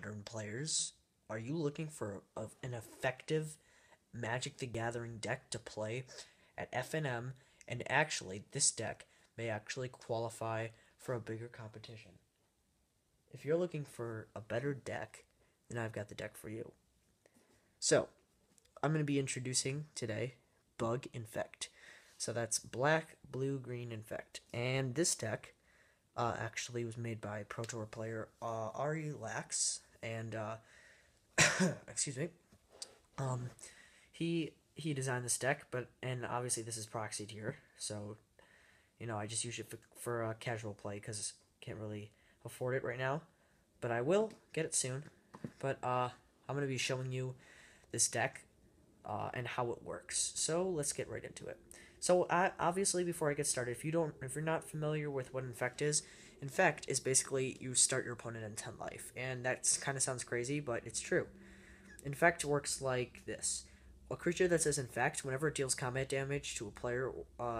modern players. Are you looking for an effective Magic the Gathering deck to play at FNM? And actually, this deck may actually qualify for a bigger competition. If you're looking for a better deck, then I've got the deck for you. So, I'm going to be introducing today Bug Infect. So that's black, blue, green Infect. And this deck actually was made by Pro Tour player Ari Lax, and excuse me, he designed this deck, and obviously this is proxied here, so I just use it for casual play because can't really afford it right now, but I will get it soon. But I'm gonna be showing you this deck and how it works. So let's get right into it. So obviously, before I get started, if you're not familiar with what Infect is basically you start your opponent in 10 life, and that kind of sounds crazy, but it's true. Infect works like this: a creature that says Infect, whenever it deals combat damage to a player,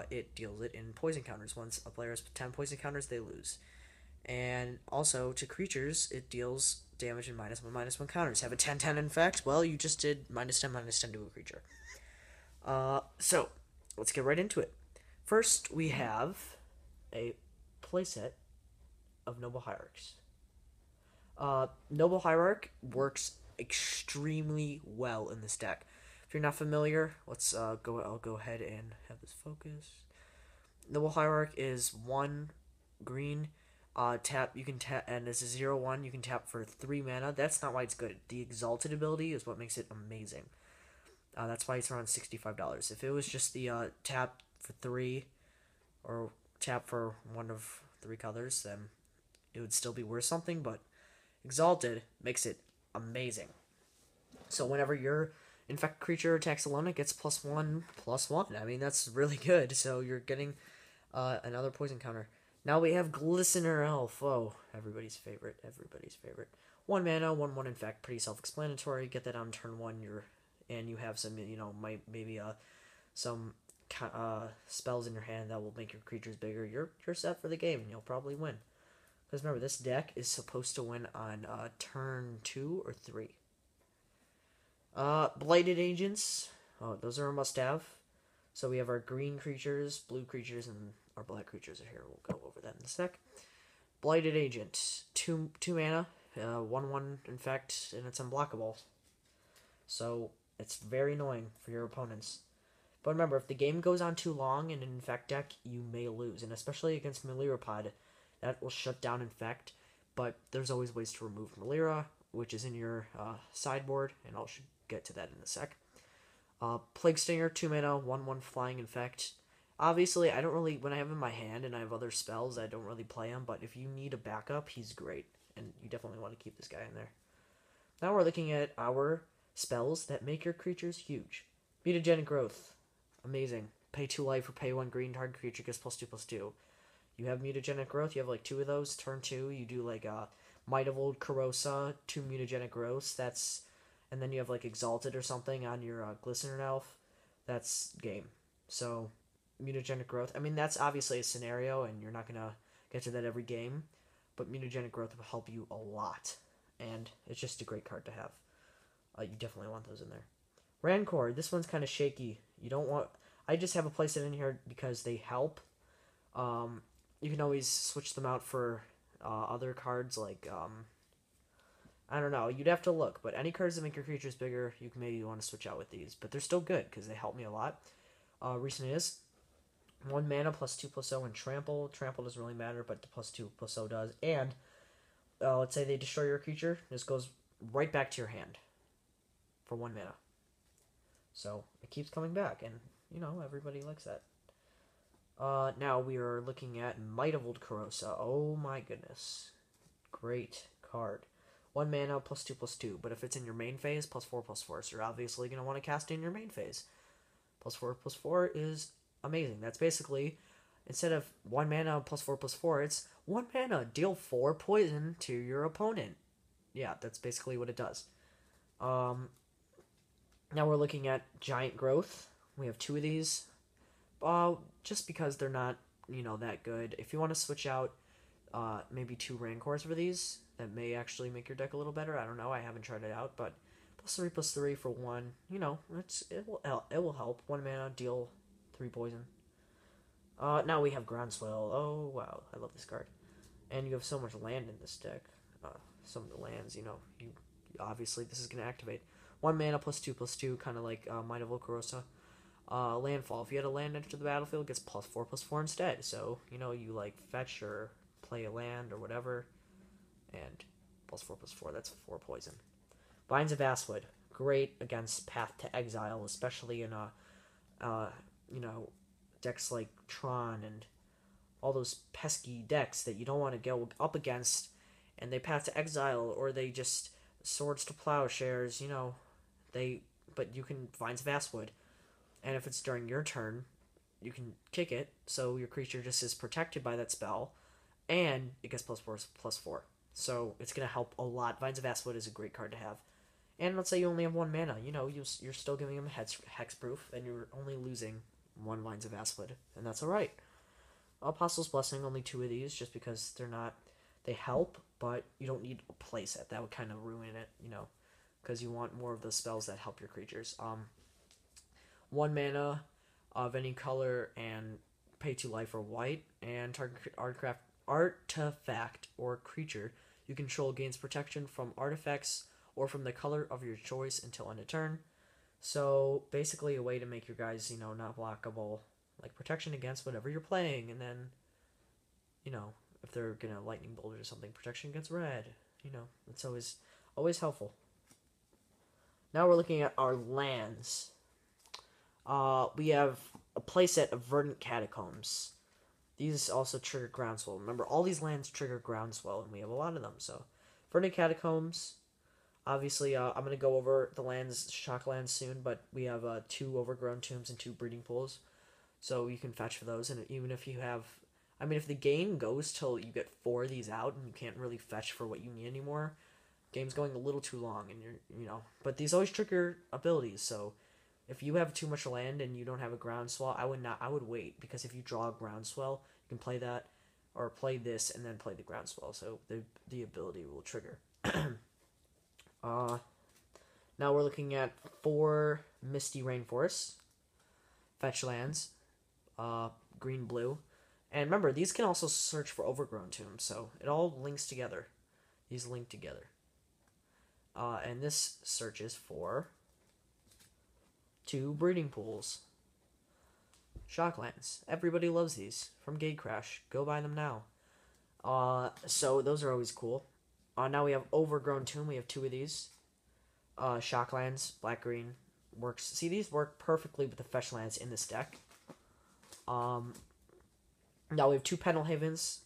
it deals it in poison counters. Once a player has 10 poison counters, they lose. And also to creatures, it deals damage in -1/-1 counters. Have a 10/10 Infect? Well, you just did -10/-10 to a creature. So let's get right into it. First, we have a playset of Noble Hierarchs. Noble Hierarch works extremely well in this deck. If you're not familiar, I'll go ahead and have this focus. Noble Hierarch is 1 green. Tap, you can tap, and as a 0/1, you can tap for 3 mana. That's not why it's good. The Exalted ability is what makes it amazing. That's why it's around $65. If it was just the tap for 3, or tap for 1 of 3 colors, then it would still be worth something, but Exalted makes it amazing. So whenever your Infect creature attacks alone, it gets +1/+1. I mean, that's really good. So you're getting another poison counter. Now we have Glistener Elf. Oh, everybody's favorite. 1 mana, 1/1 Infect. Pretty self-explanatory. Get that on turn 1. You have some, maybe some spells in your hand that will make your creatures bigger. You're set for the game, and you'll probably win. Because remember, this deck is supposed to win on turn 2 or 3. Blighted Agents. Oh, those are a must-have. So we have our green creatures, blue creatures, and our black creatures are here. We'll go over that in a sec. Blighted Agent. 2 mana, 1/1 Infect, and it's unblockable. So it's very annoying for your opponents. But remember, if the game goes on too long in an Infect deck, you may lose. And especially against Melirapod, that will shut down Infect. But there's always ways to remove Melira, which is in your sideboard, and I'll get to that in a sec. Plague Stinger, 2 mana, 1/1 Flying Infect. Obviously, I don't really, when I have him in my hand and I have other spells, I don't really play him, but if you need a backup, he's great, and you definitely want to keep this guy in there. Now we're looking at our spells that make your creatures huge. Mutagenic Growth, amazing. Pay 2 life or pay 1 green, target creature gets +2/+2. You have Mutagenic Growth, you have like 2 of those. Turn 2, you do like Might of Old Krosa, 2 Mutagenic Growths, and then you have like Exalted or something on your Glistener Elf. That's game. So Mutagenic Growth, I mean, that's obviously a scenario, and you're not going to get to that every game, but Mutagenic Growth will help you a lot, and it's just a great card to have. You definitely want those in there. Rancor, this one's kind of shaky. I just have a playset in here because they help. You can always switch them out for other cards, like, I don't know, you'd have to look, but any cards that make your creatures bigger, you can maybe want to switch out with these, but they're still good, because they help me a lot. Recent is 1 mana +2/+0 and Trample. Trample doesn't really matter, but the +2/+0 does. And let's say they destroy your creature, this goes right back to your hand for 1 mana. So it keeps coming back, and everybody likes that. Now we are looking at Might of Old Krosa. Oh my goodness, great card. 1 mana +2/+2, but if it's in your main phase, +4/+4. So you're obviously going to want to cast in your main phase. +4/+4 is amazing. That's basically, instead of 1 mana +4/+4, it's 1 mana, deal 4 poison to your opponent. Yeah, that's basically what it does. Now we're looking at Giant Growth. We have 2 of these. Just because they're not, that good. If you want to switch out maybe 2 Rancors for these, that may actually make your deck a little better. I don't know. I haven't tried it out, but +3/+3 for 1. You know, it will help. 1 mana, deal 3 poison. Now we have Groundswell. Oh wow, I love this card. And you have so much land in this deck. Some of the lands, you know, you obviously this is gonna activate. 1 mana +2/+2, kind of like Might of Old Krosa. Landfall. If you had a land enter the battlefield, it gets +4/+4 instead. So you know you like fetch or play a land or whatever, and +4/+4. That's 4 poison. Vines of Vastwood, great against Path to Exile, especially in you know, decks like Tron and all those pesky decks that you don't want to go up against, and they Path to Exile or they just Swords to Plowshares. You know, but you can Vines of Vastwood, and if it's during your turn, you can kick it, so your creature just is protected by that spell, and it gets +4/+4. So it's gonna help a lot. Vines of Vastwood is a great card to have. And let's say you only have 1 mana, you know, you're still giving him hexproof, and you're only losing 1 Vines of Vastwood, and that's alright. Apostle's Blessing, only 2 of these, just because they help, but you don't need a playset. That would kind of ruin it, you know, because you want more of the spells that help your creatures. 1 mana of any color, and pay 2 life or white, and target artifact or creature you control gains protection from artifacts or from the color of your choice until end of turn. So basically a way to make your guys, you know, not blockable, like protection against whatever you're playing, and then, you know, if they're gonna lightning bolt or something, protection against red. You know, it's always helpful. Now we're looking at our lands. We have a playset of Verdant Catacombs. These also trigger Groundswell. Remember, all these lands trigger Groundswell, and we have a lot of them. So, Verdant Catacombs. Obviously, I'm going to go over the lands, shock lands soon, but we have 2 Overgrown Tombs and 2 Breeding Pools. So you can fetch for those, and even if you have... I mean, if the game goes till you get 4 of these out and you can't really fetch for what you need anymore, game's going a little too long, and you know... But these always trigger abilities, so if you have too much land and you don't have a Groundswell, I would wait, because if you draw a Groundswell, you can play that, or play this, and then play the Groundswell, so the ability will trigger. Now we're looking at 4 Misty Rainforests, fetch lands, green, blue, and remember, these can also search for Overgrown Tomb, so it all links together. These link together. And this searches for 2 Breeding Pools. Shocklands. Everybody loves these. From Gatecrash. Go buy them now. So those are always cool. Now we have Overgrown Tomb. We have 2 of these. Shocklands, black, green. Works. See, these work perfectly with the fetch lands in this deck. Now we have 2 Pendelhavens.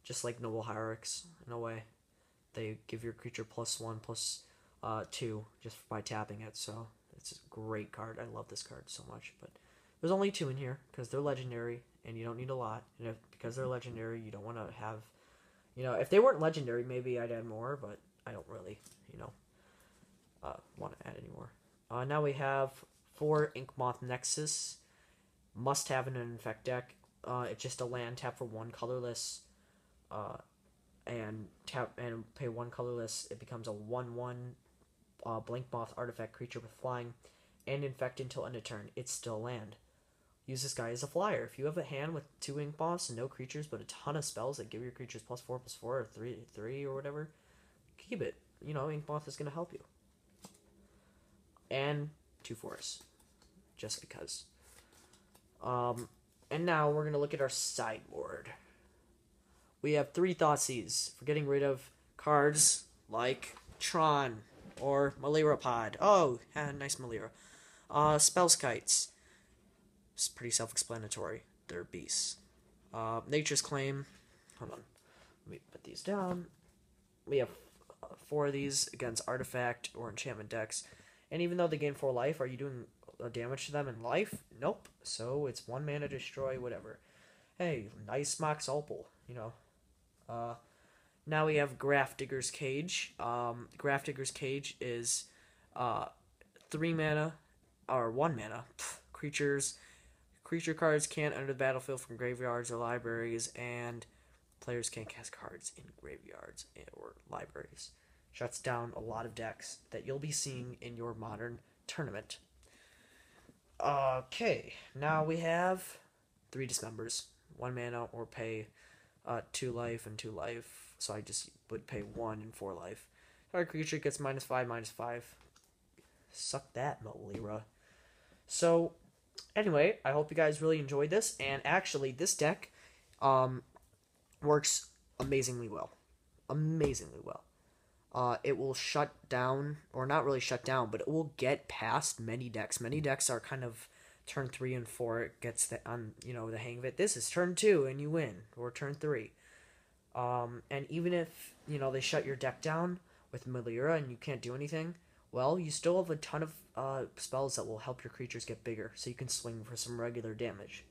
Just like Noble Hierarchs, in a way. They give your creature +1/+2 just by tapping it, so it's a great card. I love this card so much, but there's only 2 in here, because they're legendary, and you don't need a lot. And because they're legendary, you don't want to have... You know, if they weren't legendary, maybe I'd add more, but I don't really, you know, want to add any more. Now we have 4 Inkmoth Nexus. Must have in an Infect deck. It's just a land, tap for 1 colorless, and pay 1 colorless. It becomes a 1/1 Blinkmoth artifact creature with flying, and Infect until end of turn. It's still land. Use this guy as a flyer. If you have a hand with 2 Inkmoths and no creatures, but a ton of spells that give your creatures +4/+4 or 3 or whatever, keep it. You know, Inkmoth is going to help you. And 2 forests, just because. And now we're going to look at our sideboard. We have 3 Thoughtseize for getting rid of cards like Tron or Malira Pod. Oh, nice Malira. Spellskites. It's pretty self-explanatory. They're beasts. Nature's Claim. Hold on. Let me put these down. We have 4 of these against Artifact or Enchantment decks. And even though they gain 4 life, are you doing damage to them in life? Nope. So it's 1 mana destroy, whatever. Hey, nice Mox Opal, you know. Now we have Grafdigger's Cage. Grafdigger's Cage is 3 mana, or 1 mana. Creature cards can't enter the battlefield from graveyards or libraries, and Players can't cast cards in graveyards or libraries. Shuts down a lot of decks that you'll be seeing in your modern tournament. Okay, now we have 3 Dismembers. 1 mana or pay 2 life and 2 life. So I just would pay 1 and 4 life. Our creature gets -5/-5. Suck that, Noble Hierarch. So, anyway, I hope you guys really enjoyed this. And actually, this deck works amazingly well. Amazingly well. It will shut down, or not really shut down, but it will get past many decks. Many decks are kind of turn 3 and 4. It gets the hang of it. This is turn 2 and you win, or turn 3. And even if they shut your deck down with Melira and you can't do anything, well, you still have a ton of spells that will help your creatures get bigger, so you can swing for some regular damage.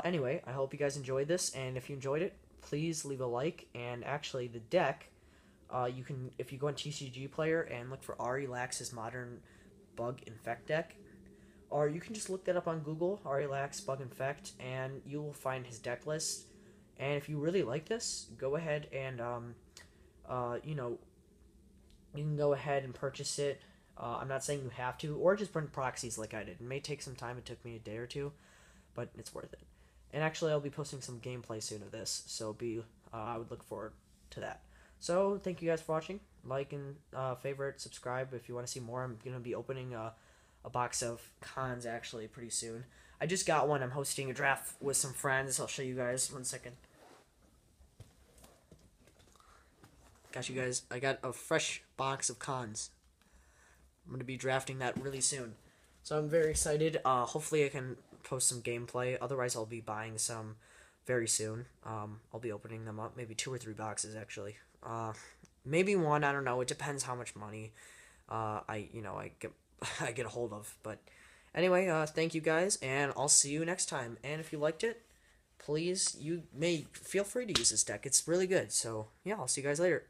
Anyway, I hope you guys enjoyed this, and if you enjoyed it, please leave a like. And actually, the deck, you can, if you go on TCG Player and look for Ari Lax's Modern Bug Infect deck, or you can just look that up on Google, Ari Lax Bug Infect, and you will find his deck list. And if you really like this, go ahead and you can go ahead and purchase it. I'm not saying you have to, or just print proxies like I did. It may take some time. It took me a day or two, but it's worth it. And actually, I'll be posting some gameplay soon of this, so I would look forward to that. So, thank you guys for watching. Like and favorite, subscribe if you want to see more. I'm going to be opening a box of cons, actually, pretty soon. I just got one. I'm hosting a draft with some friends. I'll show you guys. 1 second. Got you guys. I got a fresh box of cons. I'm going to be drafting that really soon. So I'm very excited. Hopefully I can post some gameplay. Otherwise I'll be buying some very soon. I'll be opening them up. Maybe 2 or 3 boxes, actually. Maybe 1. I don't know. It depends how much money I get a hold of. But anyway, thank you guys, and I'll see you next time. And if you liked it, please, feel free to use this deck. It's really good. So yeah, I'll see you guys later.